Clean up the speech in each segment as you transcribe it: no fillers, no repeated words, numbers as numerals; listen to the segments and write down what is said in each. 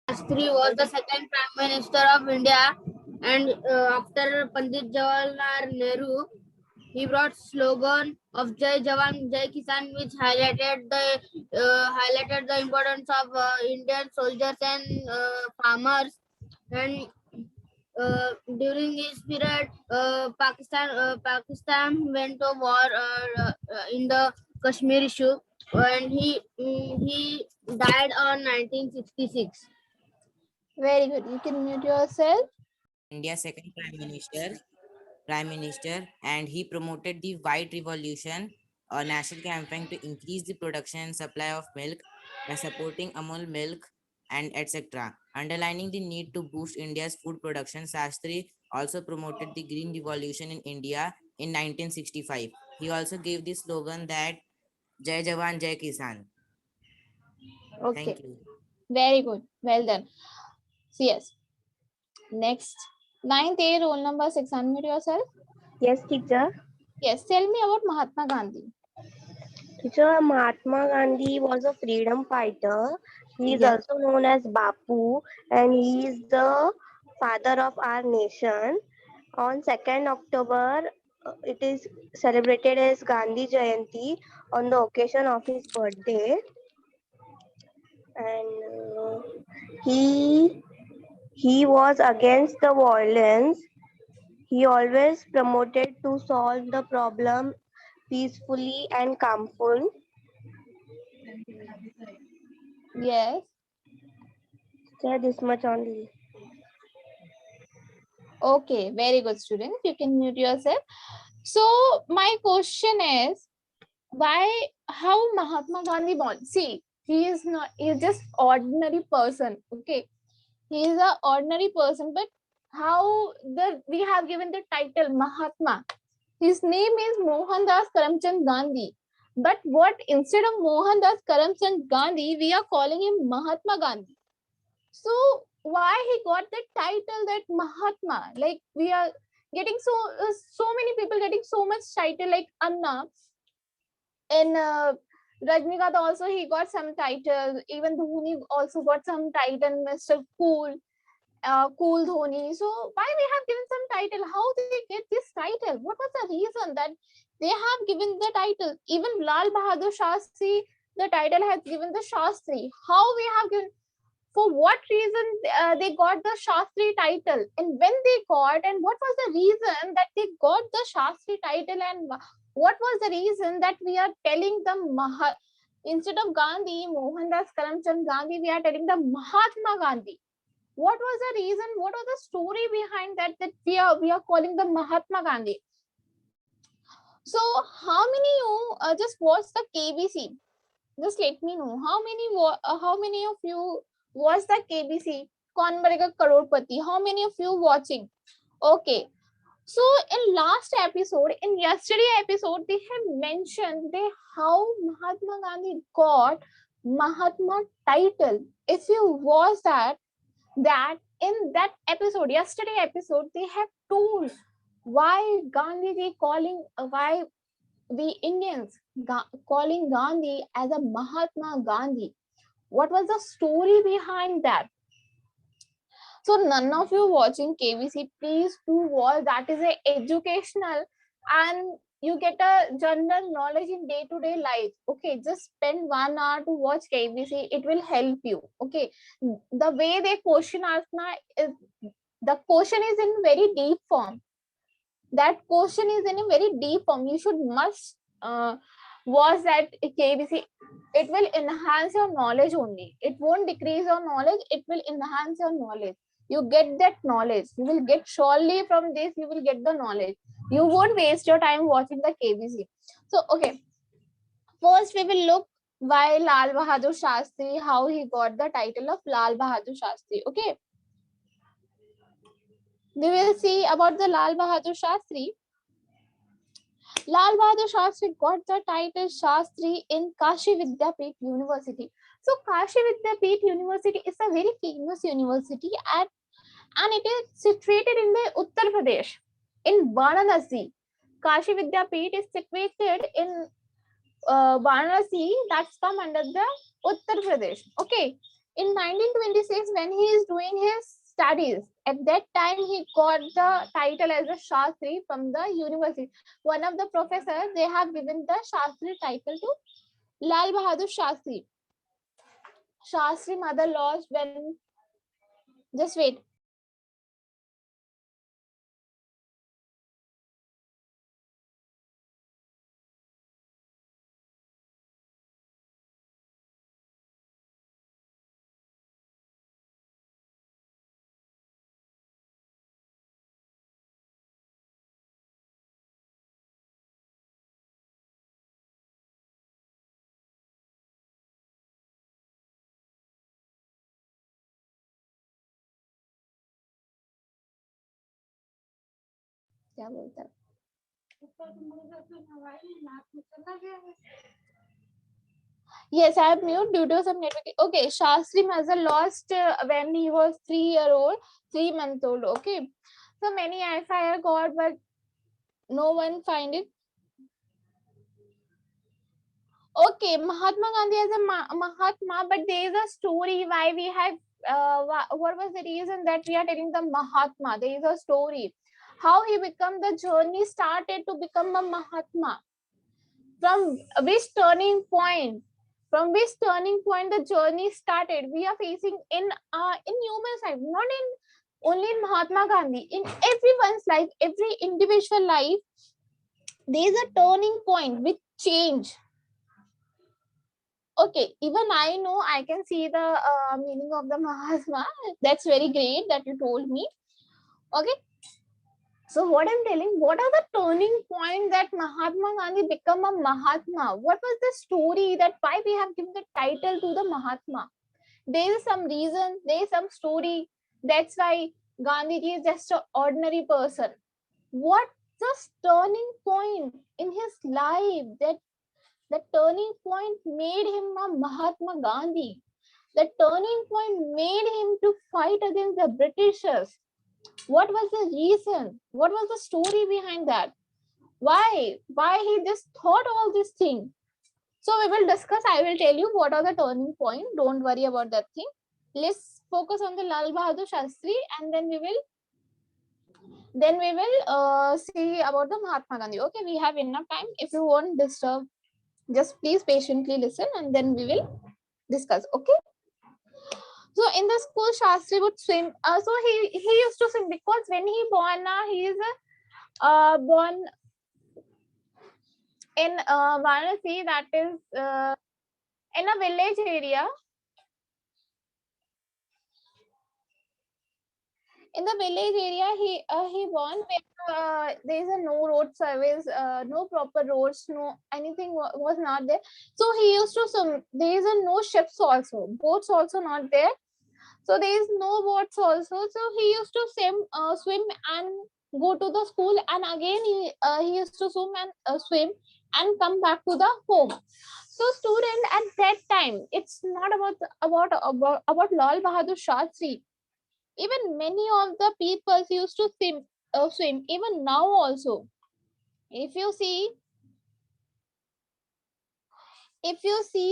Shastri was the second Prime Minister of India, and after Pandit Jawaharlal Nehru, he brought slogan of Jai Jawan Jai Kisan, which highlighted the importance of Indian soldiers and farmers. And during this period, Pakistan went to war in the Kashmir issue, and he died on 1966. Very good. You can mute yourself. India's second prime minister, and he promoted the White Revolution, a national campaign to increase the production and supply of milk by supporting Amul milk and etc. Underlining the need to boost India's food production, Shastri also promoted the Green Revolution in India in 1965. He also gave the slogan that Jai Jawan Jai Kisan. Okay. Thank you. Very good. Well done. So yes. Next. 9th A, roll number 6. Unmute yourself. Yes, teacher. Yes. Tell me about Mahatma Gandhi. Teacher, Mahatma Gandhi was a freedom fighter. He is Yes. also known as Bapu, and he is the father of our nation. On 2nd October, it is celebrated as Gandhi Jayanti on the occasion of his birthday. And he was against the violence. He always promoted to solve the problem peacefully and calmful. Yes. Yeah, this much only. Okay. Very good, student. You can mute yourself. So my question is, how Mahatma Gandhi born? See, he is just ordinary person. Okay. He is an ordinary person, but we have given the title Mahatma. His name is Mohandas Karamchand Gandhi. But what instead of Mohandas Karamchand Gandhi, we are calling him Mahatma Gandhi. So why he got the title that Mahatma? Like we are getting so many people getting so much title like Anna. And Rajnikant also he got some titles. Even Dhoni also got some title, Mr. Cool. Cool Dhoni. So why we have given some title? How did they get this title? What was the reason that they have given the title? Even Lal Bahadur Shastri, the title has given the Shastri. How we have given? For what reason they got the Shastri title, and when they got, and what was the reason that they got the Shastri title, and what was the reason that we are telling them instead of Gandhi, Mohandas Karamchand Gandhi, we are telling the Mahatma Gandhi? What was the reason? What was the story behind that we are calling the Mahatma Gandhi? So how many you just watch the KBC? Just let me know how many of you watch the KBC? Kaun Banega Crorepati? How many of you watching? Okay. So in last episode, in yesterday episode, they have mentioned how Mahatma Gandhi got Mahatma title. If you watch that in that episode, yesterday episode, they have told why why we Indians calling Gandhi as a Mahatma Gandhi. What was the story behind that? So none of you watching KBC, please do watch. That is a educational, and you get a general knowledge in day-to-day life. Okay, just spend 1 hour to watch KBC. It will help you. Okay, the way they question Asna is the question is in very deep form. That question is in a very deep form. You must watch that KBC. It will enhance your knowledge only. It won't decrease your knowledge. It will enhance your knowledge. You get that knowledge. You will get surely from this. You will get the knowledge. You won't waste your time watching the KBC. So okay. First, we will look why Lal Bahadur Shastri, how he got the title of Lal Bahadur Shastri. Okay. We will see about the Lal Bahadur Shastri. Lal Bahadur Shastri got the title Shastri in Kashi Vidyapeeth University. So Kashi Vidyapeeth University is a very famous university and it is situated in the Uttar Pradesh, in Varanasi. Kashi Vidyapeeth is situated in Varanasi, that's come under the Uttar Pradesh. Okay. In 1926, when he is doing his studies, at that time he got the title as a Shastri from the university. One of the professors, they have given the Shastri title to Lal Bahadur Shastri. Shastri mother lost when, just wait. क्या बोलता है? Yes, I have mute due to some network. Okay, Shastri Mazar lost when he was 3 year old, 3 months old. Okay, so many FIR got, but no one find it. Okay, Mahatma Gandhi as a Mahatma, but there is a story why we have. What was the reason that we are telling the Mahatma? There is a story how he become, the journey started to become a Mahatma. From which turning point? From which turning point the journey started? We are facing in human life, not in only in Mahatma Gandhi, in everyone's life, every individual life. There is a turning point with change. Okay, even I know, I can see the meaning of the Mahatma. That's very great that you told me. Okay, so what I'm telling, what are the turning point that Mahatma Gandhi become a Mahatma? What was the story that why we have given the title to the Mahatma? There is some reason, there is some story. That's why Gandhiji is just an ordinary person. What the turning point in his life, that the turning point made him a Mahatma Gandhi. The turning point made him to fight against the Britishers. What was the reason? What was the story behind that? Why he just thought all this thing? So we will discuss. I will tell you what are the turning point. Don't worry about that thing. Let's focus on the Lal Bahadur Shastri, and then we will see about the Mahatma Gandhi. Okay, we have enough time. If you won't disturb, just please patiently listen, and then we will discuss. Okay. So in the school, Shastri would swim. So he used to swim because when he born, he is born in Varanasi, that is in a village area. In the village area, he born where there is a no road service, no proper roads, no anything was not there. So he used to swim. There is a no ships also, boats also not there. So there is no boats also. So he used to swim and go to the school, and again he used to swim and swim and come back to the home. So student at that time, it's not about Lal Bahadur Shastri. Even many of the people used to swim. Even now also, if you see,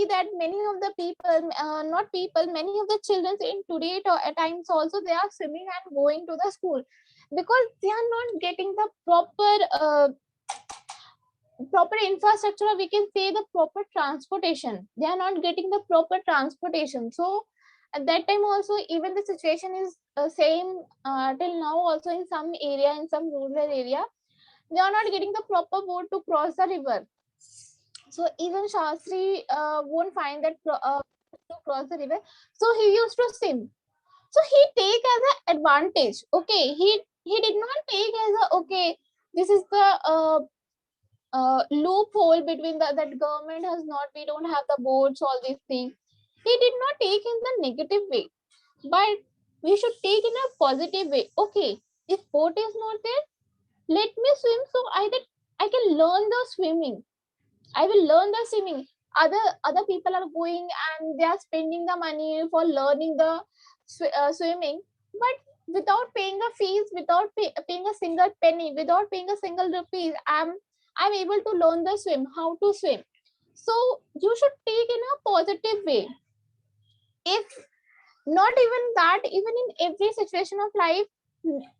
that many of the people, not people, many of the children in today at times also, they are swimming and going to the school because they are not getting the proper infrastructure, or we can say the proper transportation. They are not getting the proper transportation. So at that time also, even the situation is same till now also. In some area, in some rural area, they are not getting the proper boat to cross the river. So even Shastri won't find that to cross the river. So he used to swim. So he take as an advantage. Okay, he did not take as a, okay, this is the loophole between that government has not, we don't have the boats, all these things. He did not take in the negative way, but we should take in a positive way. Okay, if boat is not there, let me swim, so I can learn the swimming. I will learn the swimming. Other people are going and they are spending the money for learning the swimming, but without paying a fees, without paying a single penny, without paying a single rupees, I'm able to learn the swim, how to swim. So you should take in a positive way. If Not even that, even in every situation of life,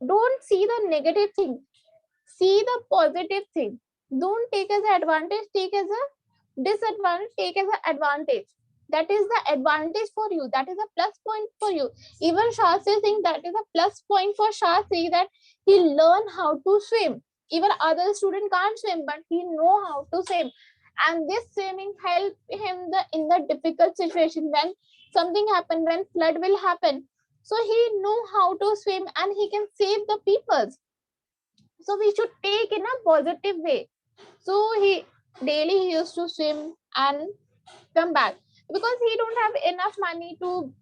don't see the negative thing, see the positive thing. Don't take as an advantage, take as a disadvantage, take as an advantage. That is the advantage for you, that is a plus point for you. Even Shastri think that is a plus point for Shastri, that he learn how to swim. Even other student can't swim, but he know how to swim, and this swimming help him in the difficult situation when something happen, when flood will happen. So he know how to swim and he can save the people. So we should take in a positive way. So he used to swim and come back, because he don't have enough money to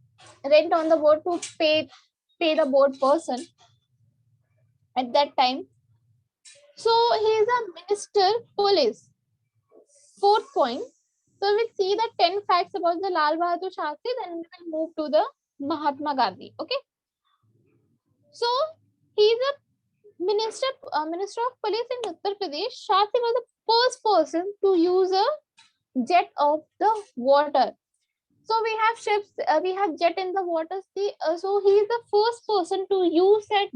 rent on the boat to pay the boat person at that time. So he is a minister police. Fourth point. So we see the 10 facts about the Lal Bahadur Shastri, then we will move to the Mahatma Gandhi. Okay. So he is a minister of police in Uttar Pradesh. Shastri was the first person to use a jet of the water. So we have ships, we have jet in the water. So he is the first person to use that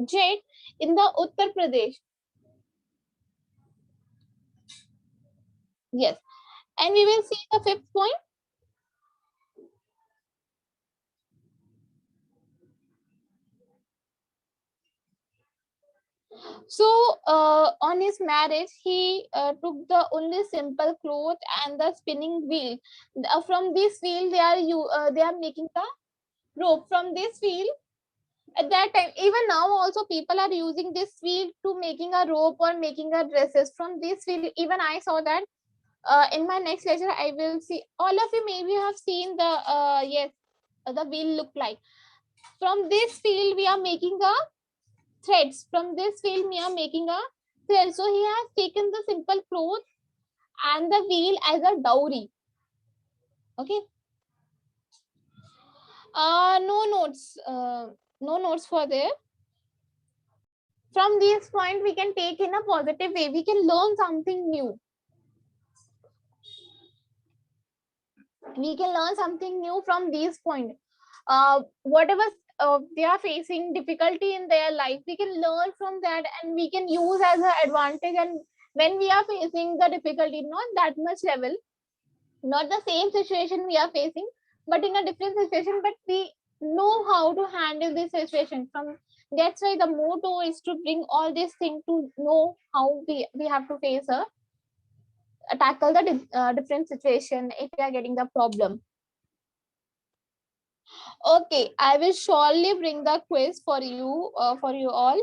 jet in the Uttar Pradesh. Yes, and we will see the fifth point. So on his marriage, he took the only simple cloth and the spinning wheel. From this wheel, they are making the rope. From this wheel, at that time, even now also people are using this wheel to making a rope or making a dresses. From this wheel, even I saw that. In my next lecture, I will see. All of you maybe have seen the yes, the wheel look like. From this wheel, we are making a threads. From this wheel, we are making a thread. So he has taken the simple cloth and the wheel as a dowry. Okay. No notes. No notes for there. From this point, we can take in a positive way. We can learn something new. We can learn something new from these points. Whatever they are facing difficulty in their life, we can learn from that and we can use as an advantage. And when we are facing the difficulty, not that much level, not the same situation we are facing, but in a different situation, but we know how to handle this situation. From that's why the motto is to bring all these things to know how we have to face a tackle the different situation if we are getting the problem. Okay, I will surely bring the quiz for you all.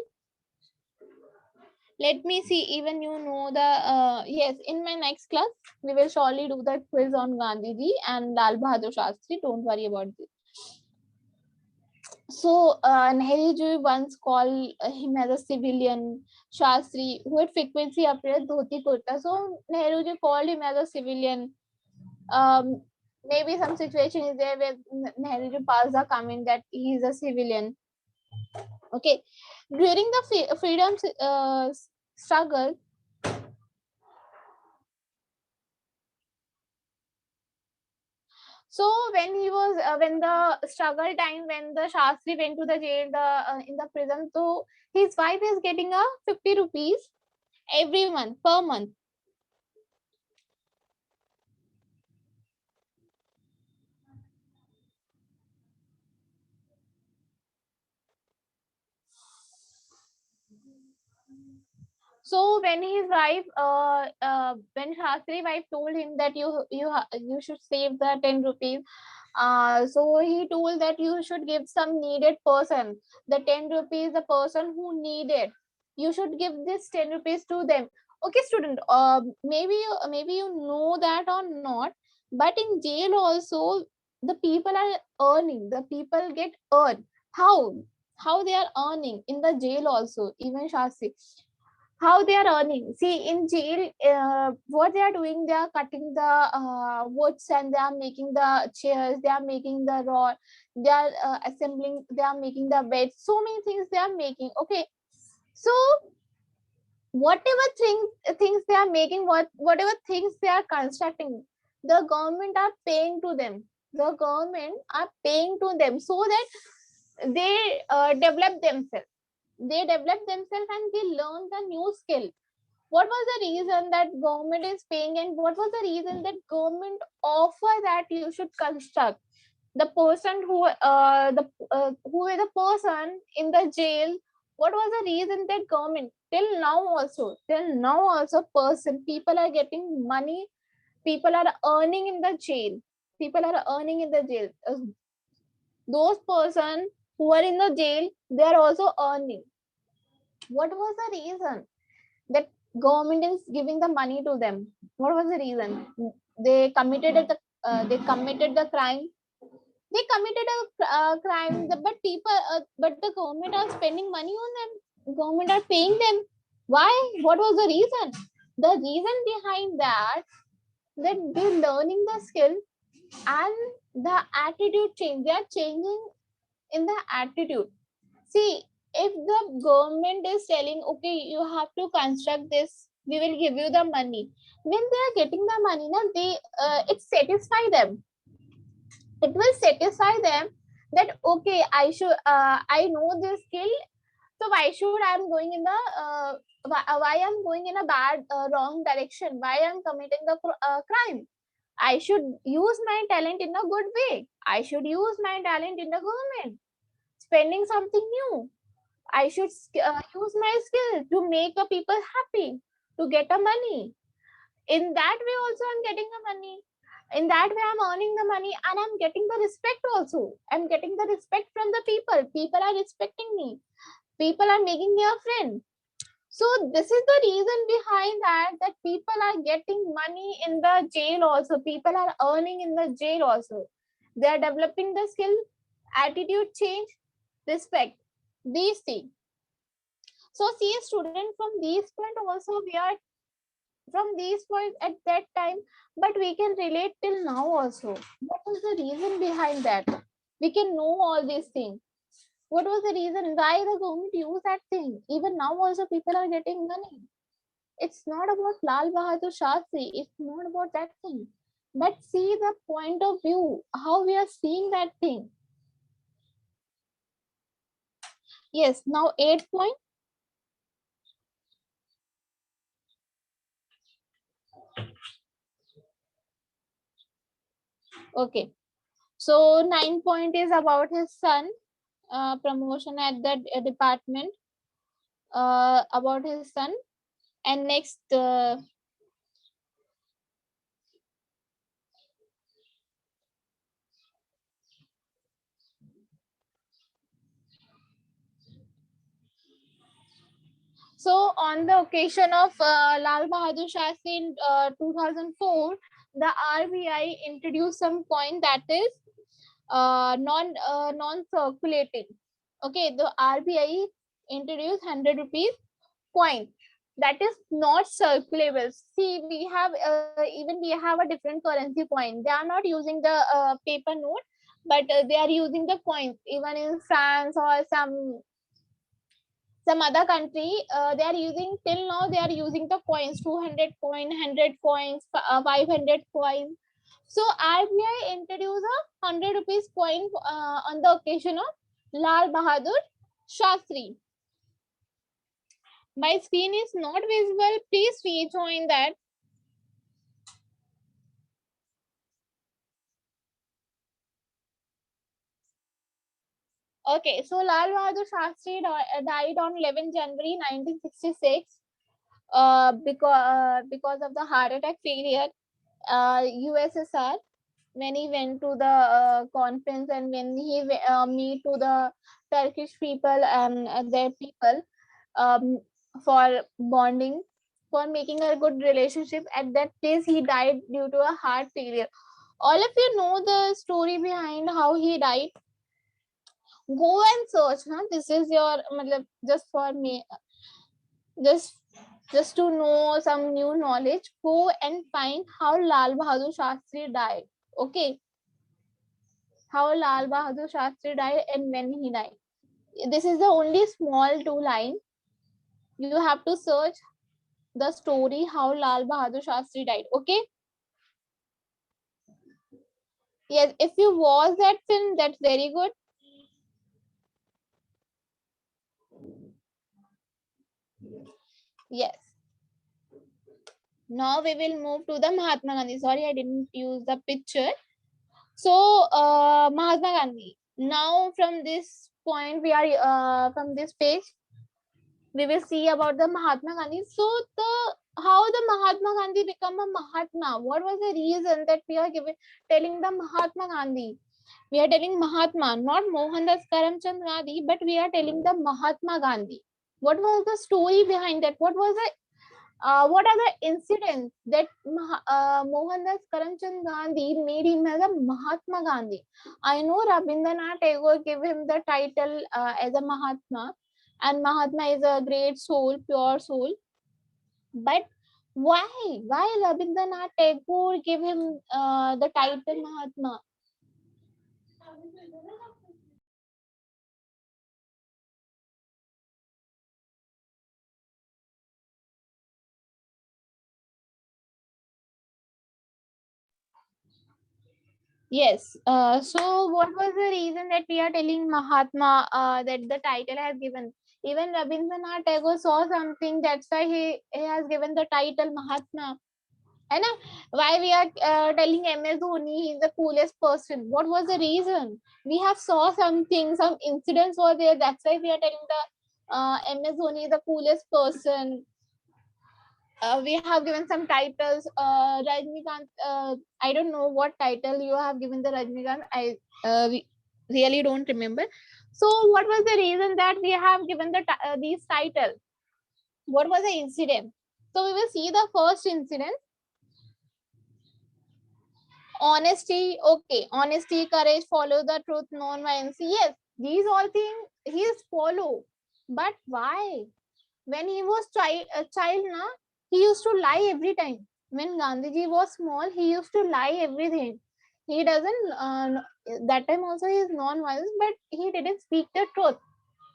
Let me see, even you know the yes, in my next class we will surely do the quiz on Gandhiji and Lal Bahadur Shastri. Don't worry about this. So Nehru ji once called him as a civilian. Shastri, who had frequently appeared dhoti kurta. So Nehru ji called him as a civilian. Maybe some situation is there where Nehru ji passed the comment that he is a civilian. Okay, during the freedom struggle, so when he was when the struggle time, when the Shastri went to the jail, in the prison, so his wife is getting a 50 rupees every month, per month. So when his wife, when Shastri wife told him that you should save the 10 rupees, so he told that you should give some needed person the 10 rupees, the person who needed. You should give this 10 rupees to them. Okay, student. Maybe you know that or not, but in jail also the people are earning. The people get earned. How they are earning in the jail also? Even Shastri, how they are earning. See, in jail, what they are doing, they are cutting the woods and they are making the chairs, they are making the rod, they are assembling, they are making the beds, so many things they are making. Okay, so whatever things they are making, whatever things they are constructing, the government are paying to them. the government are paying to them so that they develop themselves. They develop themselves and they learn the new skill. What was the reason that government is paying, and what was the reason that government offer that you should construct? The person who is the person in the jail, what was the reason that government till now also person people are getting money, people are earning in the jail, people are earning in the jail. Those person who are in the jail, they are also earning. What was the reason that government is giving the money to them? What was the reason? They committed the crime. They committed a crime, but the government are spending money on them. Government are paying them. Why? What was the reason? The reason behind that they're learning the skill and the attitude change. They are changing in the attitude. See, if the government is telling, okay, you have to construct this, we will give you the money. When they are getting the money, na, it satisfy them. It will satisfy them that okay, I know this skill, so why should I am going in the why I'm going in a bad wrong direction? Why I'm committing the crime? I should use my talent in a good way. I should use my talent in the government, spending something new. I should use my skill to make the people happy, to get a money. In that way also I'm getting the money. In that way I'm earning the money and I'm getting the respect also. I'm getting the respect from the people. People are respecting me. People are making me a friend. So this is the reason behind that people are getting money in the jail also. People are earning in the jail also. They are developing the skill, attitude change, respect. These things. So see a student from these point also we are from these points at that time, but we can relate till now also. What was the reason behind that? We can know all these things. What was the reason why the government used that thing? Even now also people are getting money. It's not about Lal Bahadur Shastri. It's not about that thing. But see the point of view, how we are seeing that thing. Yes, now 8 point. Okay. So 9 point is about his son, promotion at that department, about his son. And next, so on the occasion of Lal Bahadur Shastri in 2004, the RBI introduced some coin that is non circulating. Okay, the RBI introduced 100 rupees coin that is not circulable. See, we have even we have a different currency coin. They are not using the paper note, but they are using the coins. Even in France or some other country, they are using till now. They are using the coins, 200 coin, 100 coins, 500 coins. So RBI introduced a 100 rupees coin on the occasion of Lal Bahadur Shastri. My screen is not visible. Please rejoin that. Okay, so Lal Bahadur Shastri died on 11 January 1966 because of the heart attack failure. USSR, when he went to the conference and when he meet to the Turkish people and their people for bonding, for making a good relationship. At that place, he died due to a heart failure. All of you know the story behind how he died. Go and search. Huh? This is your just for me, just just to know some new knowledge. Go and find how Lal Bahadur Shastri died. Okay, how Lal Bahadur Shastri died and when he died. This is the only small 2 line. You have to search the story how Lal Bahadur Shastri died. Okay. Yes, if you watch that film, that's very good. Yes. Now we will move to the Mahatma Gandhi. Sorry, I didn't use the picture. So Mahatma Gandhi. Now from this point, we are from this page, we will see about the Mahatma Gandhi. So the how the Mahatma Gandhi become a Mahatma? What was the reason that we are telling the Mahatma Gandhi? We are telling Mahatma, not Mohandas Karamchand Gandhi, but we are telling the Mahatma Gandhi. What was the story behind that? What are the incidents that Mohandas Karamchand Gandhi made him as a Mahatma Gandhi? I know Rabindranath Tagore gave him the title as a Mahatma, and Mahatma is a great soul, pure soul. But why? Why Rabindranath Tagore gave him the title Mahatma? Yes. So, what was the reason that we are telling Mahatma that the title has given? Even Rabindranath Tagore saw something. That's why he has given the title Mahatma. And why we are telling MS Dhoni he's the coolest person? What was the reason? We have saw something, some incidents were there. That's why we are telling the MS Dhoni is the coolest person. We have given some titles. Rajnikant, I don't know what title you have given the Rajnikant. I really don't remember. So, what was the reason that we have given these titles? What was the incident? So, we will see the first incident. Honesty, okay. Honesty, courage, follow the truth, non-violence. Yes, these all things he is follow. But why? When he was a child, na, he used to lie every time. When Gandhiji was small, he used to lie everything. He doesn't, that time also he is non-violent, but he didn't speak the truth.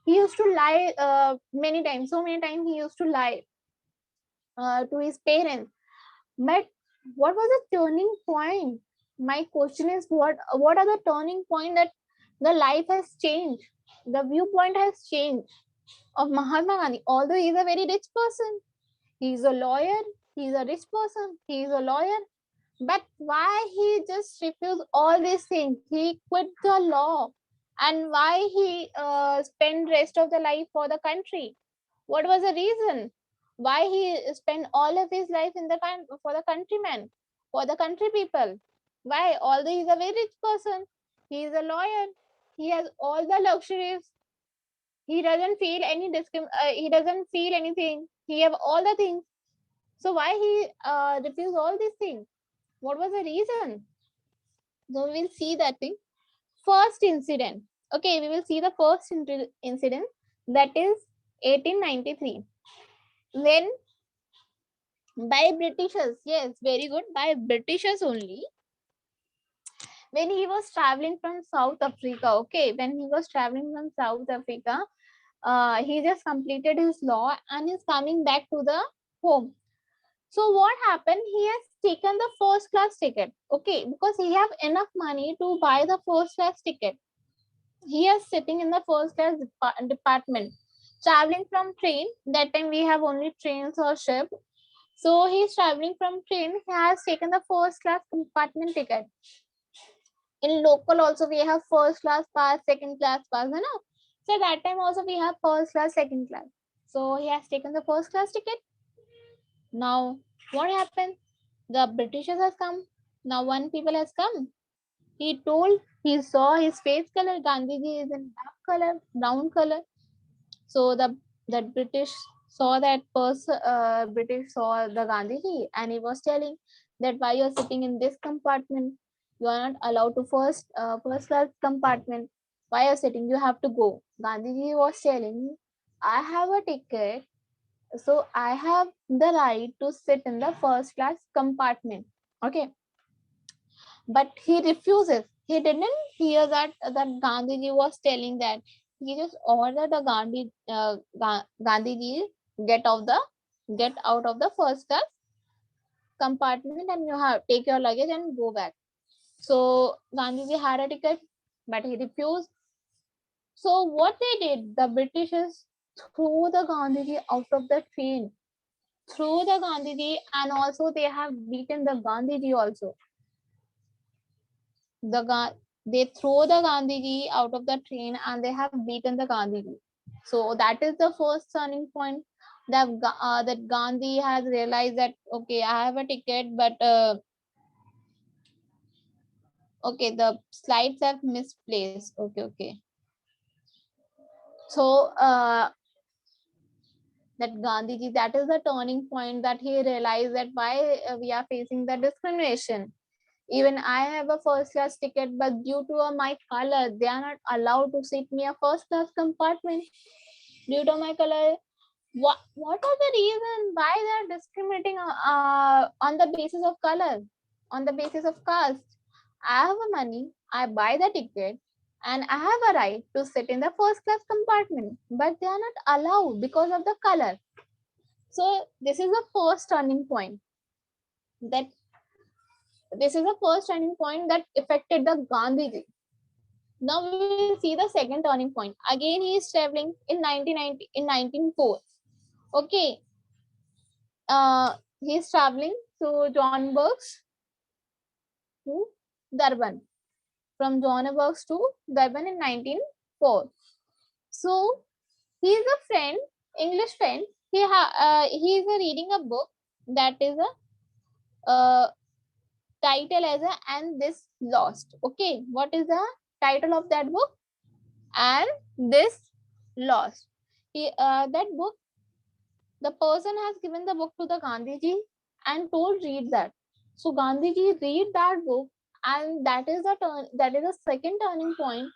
He used to lie many times, so many times he used to lie to his parents. But what was the turning point? My question is, what are the turning point that the life has changed? The viewpoint has changed of Mahatma Gandhi. Although he is a very rich person, he is a lawyer, he is a rich person, he is a lawyer. But why he just refused all these things? He quit the law, and why he spent rest of the life for the country? What was the reason? Why he spent all of his life in the for the countrymen, for the country people? Why? Although he's a very rich person, he is a lawyer, he has all the luxuries, he doesn't feel any he doesn't feel anything, he have all the things. So why he refused all these things? What was the reason? So we will see that thing. First incident. Okay, we will see the first incident, that is 1893. When by Britishers, yes, very good, by Britishers only. When he was traveling from South Africa, okay, when he was traveling from South Africa, he just completed his law and is coming back to the home. So what happened? He has taken the first class ticket, okay, because he have enough money to buy the first class ticket. He is sitting in the first class department, traveling from train. That time we have only trains or ship. So he's traveling from train. He has taken the first class compartment ticket. In local also we have first class pass, second class pass, you know. So that time also we have first class, second class. So he has taken the first class ticket. Now what happened? The Britishers has come. Now one people has come. He told, he saw his face color. Gandhiji is in black color, brown color. So that British saw that person. British saw the Gandhiji, and he was telling that why you're sitting in this compartment. You are not allowed to first class compartment. Why you're sitting? You have to go. Gandhiji was telling, I have a ticket, so I have the right to sit in the first class compartment. Okay, but he refuses. He didn't hear that Gandhiji was telling that. He just ordered the Gandhiji get out of the first class compartment, and you have take your luggage and go back. So Gandhiji had a ticket, but he refused. So what they did, the Britishers threw the Gandhiji out of the train, threw the Gandhiji, and also they have beaten the Gandhiji also. They throw the Gandhiji out of the train and they have beaten the Gandhiji. So that is the first turning point that Gandhi has realized that okay, I have a ticket, but okay, the slides have misplaced. Okay. So that Gandhiji, that is the turning point that he realized that why we are facing the discrimination. Even I have a first class ticket, but due to my color, they are not allowed to sit me a first class compartment due to my color. What are the reasons why they are discriminating on the basis of color, on the basis of caste? I have a money, I buy the ticket, and I have a right to sit in the first class compartment, but they are not allowed because of the color. So this is the first turning point that affected the Gandhiji. Now we will see the second turning point. Again, he is traveling in 1990 in 1904. Okay, he is traveling to Johannesburg to Durban. From Johannesburg to Durban in 1904. So he is a friend, English friend. He is reading a book that is a title as a And This Lost. Okay, what is the title of that book? And This Lost. That book, the person has given the book to the Gandhiji and told read that. So Gandhiji read that book, and that is a second turning point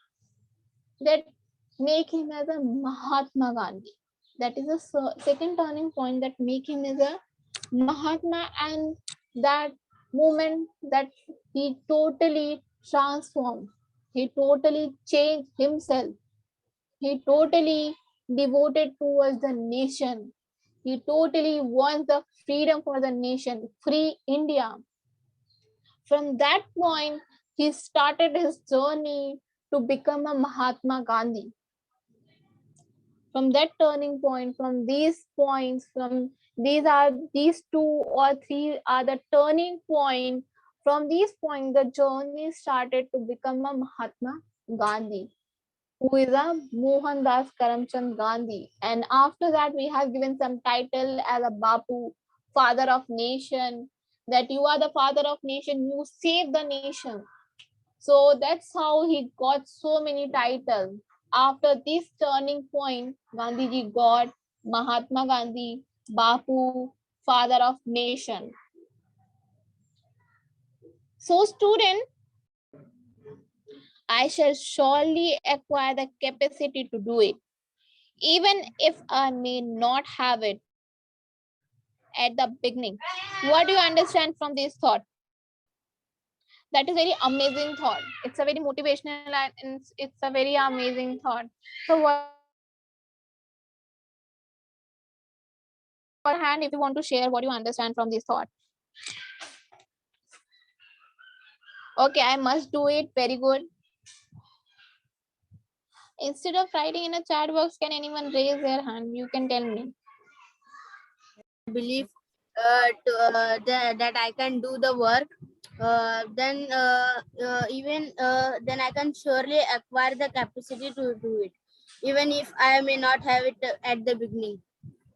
that make him as a Mahatma Gandhi. That is a second turning point that make him as a Mahatma, and that moment that he totally transformed. He totally changed himself. He totally devoted towards the nation. He totally wants the freedom for the nation, free India. From that point, he started his journey to become a Mahatma Gandhi. From that turning point, from these points, from these two or three are the turning point. From these points, the journey started to become a Mahatma Gandhi, who is a Mohandas Karamchand Gandhi. And after that, we have given some title as a Bapu, father of nation, that you are the father of nation, you save the nation. So that's how he got so many titles. After this turning point, Gandhiji got Mahatma Gandhi, Bapu, father of nation. So student, I shall surely acquire the capacity to do it, even if I may not have it at the beginning. What do you understand from this thought? That is very amazing thought. It's a very motivational and it's a very amazing thought. So what your hand if you want to share what you understand from this thought. Okay, I must do it. Very good. Instead of writing in a chat box, can anyone raise their hand? You can tell me. Believe that I can do the work, then I can surely acquire the capacity to do it, even if I may not have it at the beginning.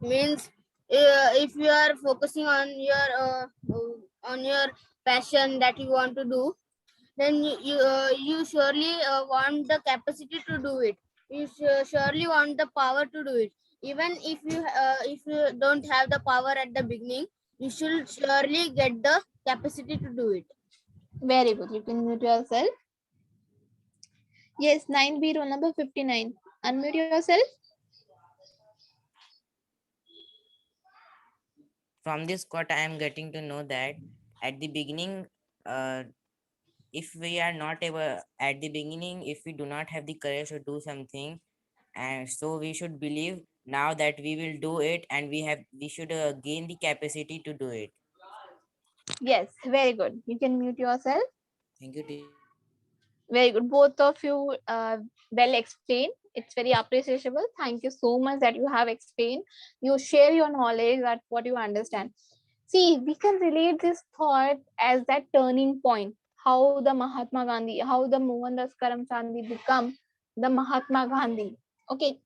Means if you are focusing on your passion that you want to do, then you surely want the capacity to do it. You surely want the power to do it. Even if you don't have the power at the beginning, you should surely get the capacity to do it. Very good. You can mute yourself. Yes, 9B roll number 59. Unmute yourself. From this quote, I am getting to know that at the beginning, if we are not able at the beginning, if we do not have the courage to do something, and so we should believe now that we will do it, and we should gain the capacity to do it. Yes, very good. You can mute yourself. Thank you. Very good. Both of you well explained. It's very appreciable. Thank you so much that you have explained. You share your knowledge that what you understand. See, we can relate this thought as that turning point. How the Mahatma Gandhi, how the Mohandas Karamchandi become the Mahatma Gandhi. Okay.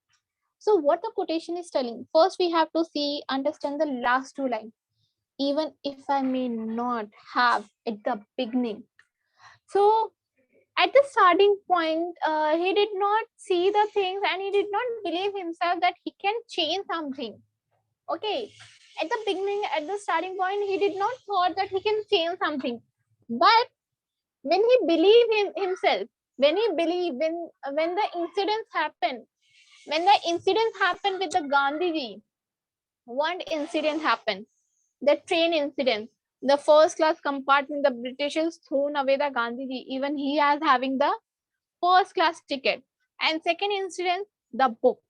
So what the quotation is telling? First, we have to see, understand the last two lines. Even if I may not have at the beginning. So at the starting point, he did not see the things and he did not believe himself that he can change something. Okay, at the beginning, at the starting point, he did not thought that he can change something. But when he believed in himself, when he believed, when the incidents happened, when the incidents happened with the Gandhiji, one incident happened, the train incident, the first class compartment, the Britishers thrown away the Gandhiji, even he has having the first class ticket. And second incident, the book.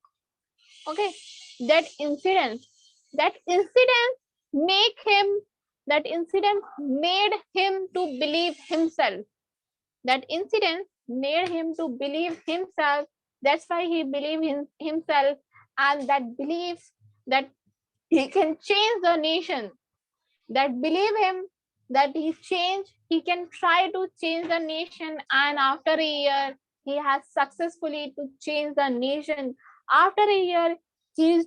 Okay, that incident, that incident make him, that incident made him to believe himself. That incident made him to believe himself. That's why he believed in himself, and that belief that he can change the nation, that believe him that he can try to change the nation, and after a year he has successfully to change the nation. After a year he's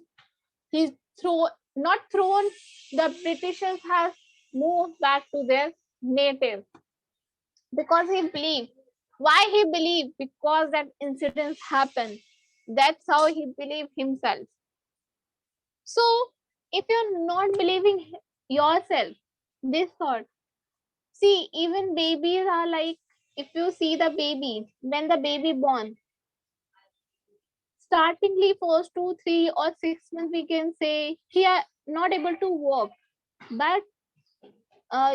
not thrown, the Britishers has moved back to their native because he believed. Why he believed? Because that incident happened. That's how he believed himself. So if you're not believing yourself, this thought, see, even babies are like, if you see the baby, when the baby born, startingly first 2, 3, or 6 months, we can say he are not able to walk, but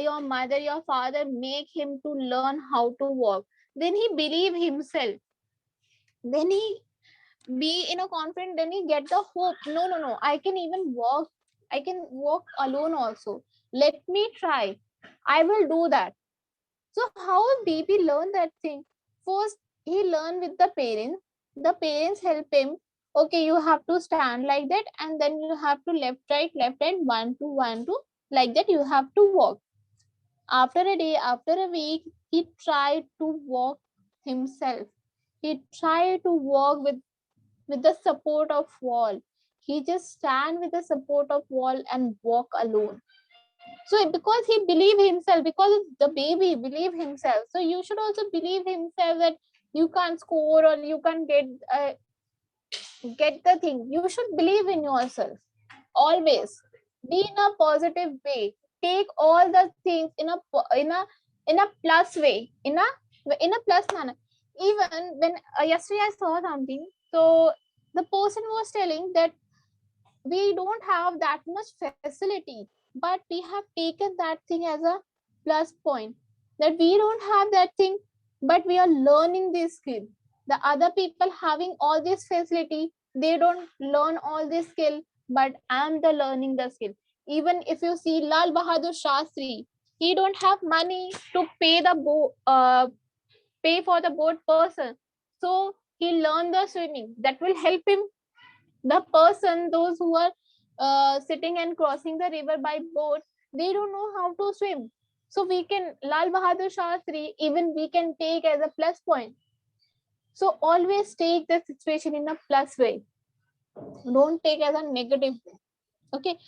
your mother, your father make him to learn how to walk. Then he believe himself. Then he be in a confident. Then he get the hope. No, no, no. I can even walk. I can walk alone also. Let me try. I will do that. So how a baby learn that thing? First, he learn with the parents. The parents help him. Okay, you have to stand like that, and then you have to left, right, 1, 2, 1, 2. Like that, you have to walk. After a day, after a week, he tried to walk himself. He tried to walk with the support of wall. He just stand with the support of wall and walk alone. So because he believe himself, because the baby believe himself, so you should also believe himself that you can't score or you can't get the thing. You should believe in yourself always. Be in a positive way. Take all the things in a plus way, in a plus manner. Even when yesterday I saw something, so the person was telling that we don't have that much facility, but we have taken that thing as a plus point, that we don't have that thing, but we are learning this skill. The other people having all this facility, they don't learn all this skill, but I'm the learning the skill. Even if you see Lal Bahadur Shastri, he don't have money to pay for the boat person, so he learned the swimming. That will help him. The person, those who are sitting and crossing the river by boat, they don't know how to swim. So we can, Lal Bahadur Shastri, even we can take as a plus point. So always take the situation in a plus way, don't take as a negative way. Okay,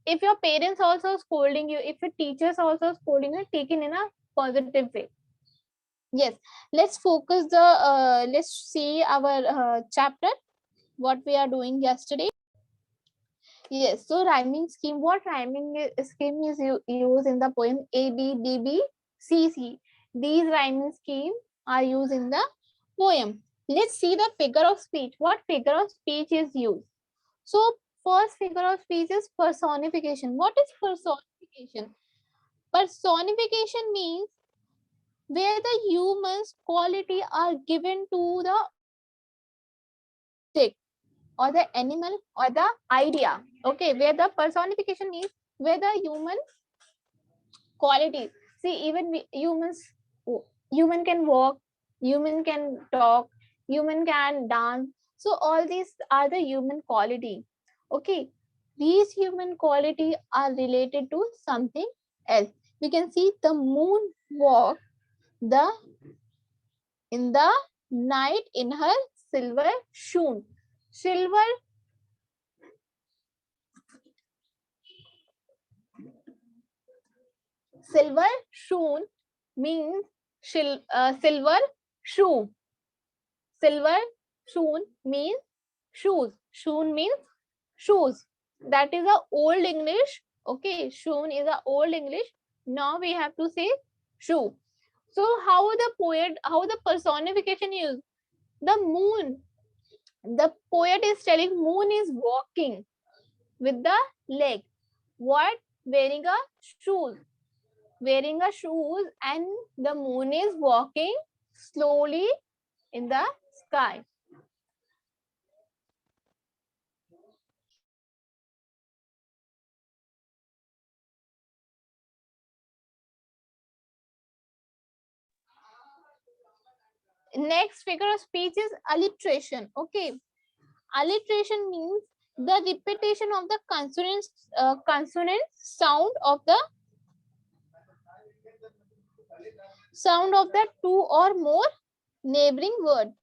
if your parents also scolding you, if your teachers also scolding you, take it in a positive way. Yes, let's focus the let's see our chapter, what we are doing yesterday. Yes, so rhyming scheme. What scheme is used in the poem A B B B C C? These rhyming schemes are used in the poem. Let's see the figure of speech. What figure of speech is used? So first figure of speech is personification. What is personification? Personification means where the human's quality are given to the object or the animal or the idea. Okay, where the personification means where the human qualities. See, even humans Human can walk, human can talk, human can dance. So all these are the human quality. Okay, these human quality are related to something else. We can see the moon walk the in the night in her silver shoon. Silver silver shoon means silver shoe. Silver shoon means shoes. Shoon means shoes. That is a old English. Okay, shoon is a old English. Now we have to say shoe. So how the personification is the moon. The poet is telling moon is walking with the leg. What? Wearing a shoes. Wearing a shoes, and the moon is walking slowly in the sky. Next figure of speech is alliteration. Okay, alliteration means the repetition of the consonant sound of the two or more neighboring word.